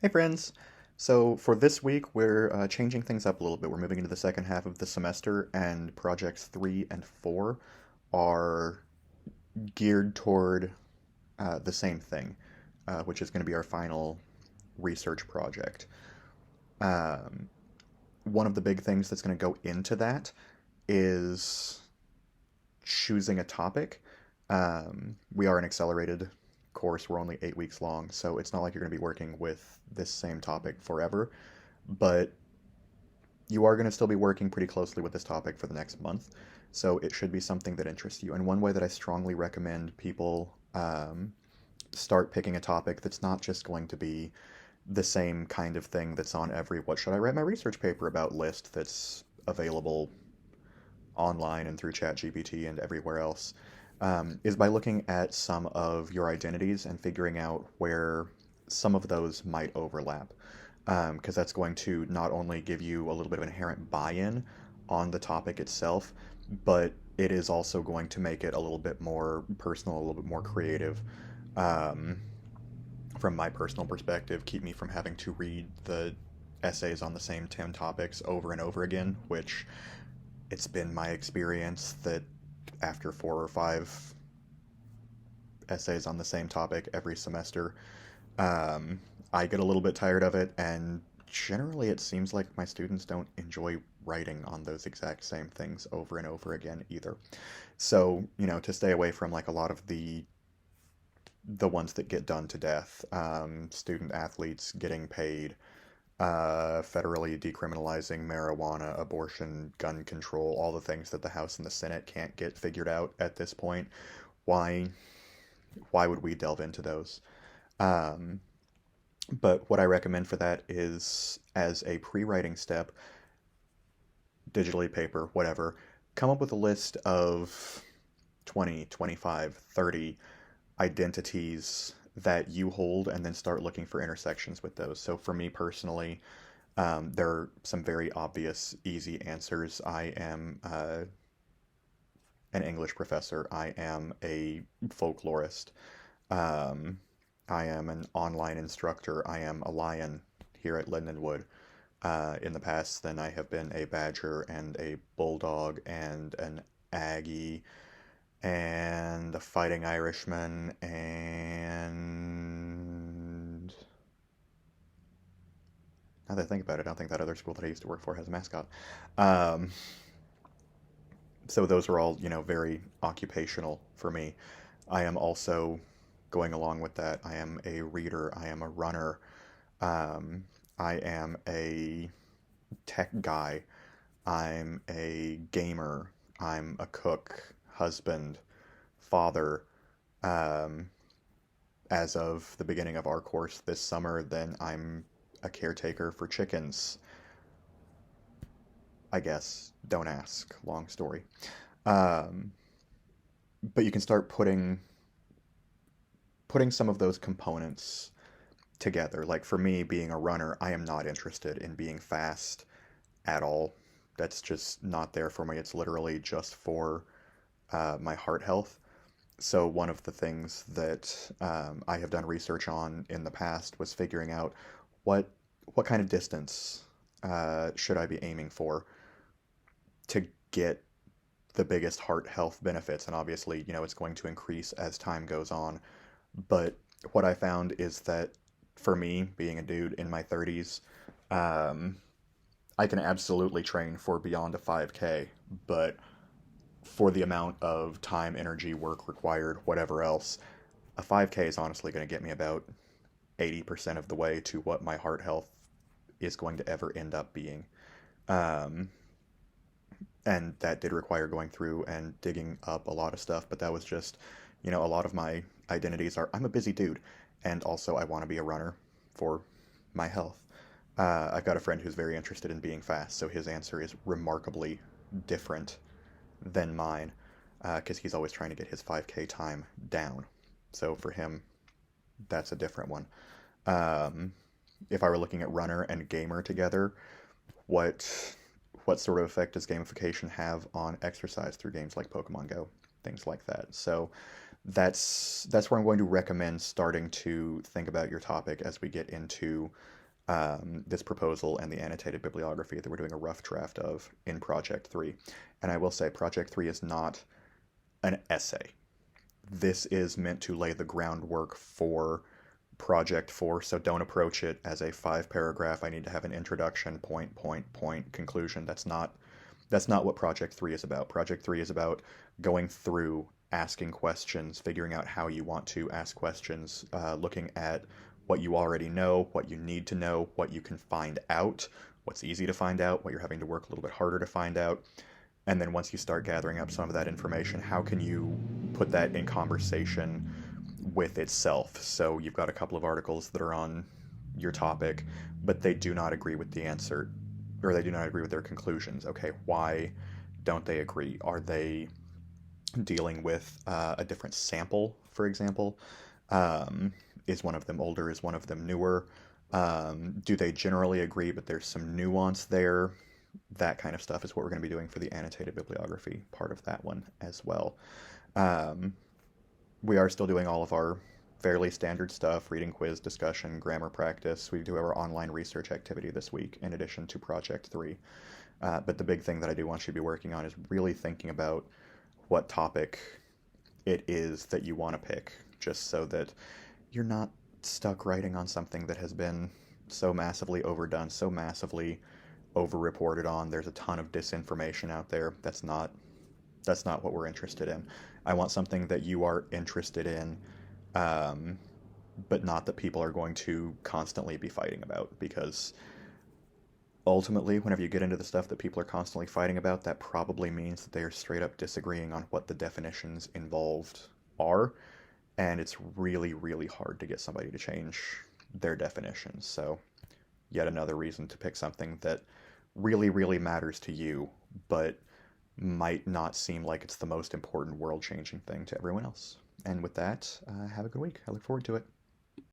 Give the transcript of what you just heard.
Hey friends! So for this week, we're changing things up a little bit. We're moving into the second half of the semester, and projects 3 and 4 are geared toward the same thing, which is going to be our final research project. Um, One of the big things that's going to go into that is choosing a topic. We are an accelerated course. We're only 8 weeks long, so it's not like you're going to be working with this same topic forever. But you are going to still be working pretty closely with this topic for the next month. So it should be something that interests you. And one way that I strongly recommend people start picking a topic that's not just going to be the same kind of thing that's on every "what should I write my research paper about" list that's available online and through ChatGPT and everywhere else, is by looking at some of your identities and figuring out where some of those might overlap. Because that's going to not only give you a little bit of inherent buy-in on the topic itself, but it is also going to make it a little bit more personal, a little bit more creative. Um, from my personal perspective, keep me from having to read the essays on the same 10 topics over and over again, which it's been my experience that after 4 or 5 essays on the same topic every semester, um, I get a little bit tired of it, and generally it seems like my students don't enjoy writing on those exact same things over and over again either. So, to stay away from like a lot of the ones that get done to death, student athletes getting paid, federally decriminalizing marijuana, abortion, gun control, all the things that the House and the Senate can't get figured out at this point. Why why would we delve into those? Um, but what I recommend for that is, as a pre-writing step, digitally, paper, whatever, come up with a list of 20, 25, 30 identities that you hold and then start looking for intersections with those. So for me personally, there are some very obvious, easy answers. I am an English professor. I am a folklorist. Um, I am an online instructor. I am a lion here at Lindenwood. In the past, then I have been a badger and a bulldog and an Aggie and a fighting Irishman and now that I think about it, I don't think that other school that I used to work for has a mascot. Um, so those are all, very occupational for me. I am also going along with that. I am a reader. I am a runner. Um, I am a tech guy. I'm a gamer. I'm a cook, husband, father. Um, as of the beginning of our course this summer, then I'm a caretaker for chickens. I guess. Don't ask. Long story. Um, but you can start putting some of those components together. Like for me, being a runner, I am not interested in being fast at all. That's just not there for me. It's literally just for my heart health. So one of the things that I have done research on in the past was figuring out what what kind of distance should I be aiming for to get the biggest heart health benefits. And obviously, it's going to increase as time goes on. But what I found is that for me, being a dude in my 30s, um, I can absolutely train for beyond a 5K, but for the amount of time, energy, work required, whatever else, a 5K is honestly going to get me about 80% of the way to what my heart health is going to ever end up being. Um, and that did require going through and digging up a lot of stuff, but that was just, a lot of my identities are I'm a busy dude, and also I want to be a runner for my health. I've got a friend who's very interested in being fast, so his answer is remarkably different than mine, because he's always trying to get his 5K time down. So for him, that's a different one. Um, if I were looking at runner and gamer together, what what sort of effect does gamification have on exercise through games like Pokemon Go, things like that. So that's where I'm going to recommend starting to think about your topic as we get into this proposal and the annotated bibliography that we're doing a rough draft of in Project 3. And I will say, Project 3 is not an essay. This is meant to lay the groundwork for Project 4, so don't approach it as a 5 paragraph, I need to have an introduction, point, conclusion. That's not what Project 3 is about. Project 3 is about going through, asking questions, figuring out how you want to ask questions, looking at what you already know, what you need to know, what you can find out, what's easy to find out, what you're having to work a little bit harder to find out. And then once you start gathering up some of that information, how can you put that in conversation with itself? So you've got a couple of articles that are on your topic, but they do not agree with the answer, or they do not agree with their conclusions. Okay, why don't they agree? Are they dealing with a different sample, for example? Is one of them older? Is one of them newer? Do they generally agree, but there's some nuance there? That kind of stuff is what we're going to be doing for the annotated bibliography part of that one as well. Um, we are still doing all of our fairly standard stuff, reading quiz, discussion, grammar practice. We do our online research activity this week in addition to Project 3. But the big thing that I do want you to be working on is really thinking about what topic it is that you want to pick, just so that you're not stuck writing on something that has been so massively overdone, so massively overreported on. There's a ton of disinformation out there. That's not what we're interested in. I want something that you are interested in, um, but not that people are going to constantly be fighting about, because ultimately, whenever you get into the stuff that people are constantly fighting about, that probably means that they are straight up disagreeing on what the definitions involved are, and it's really, really hard to get somebody to change their definitions. So, yet another reason to pick something that really, really matters to you, but might not seem like it's the most important world changing thing to everyone else. And with that, have a good week. I look forward to it.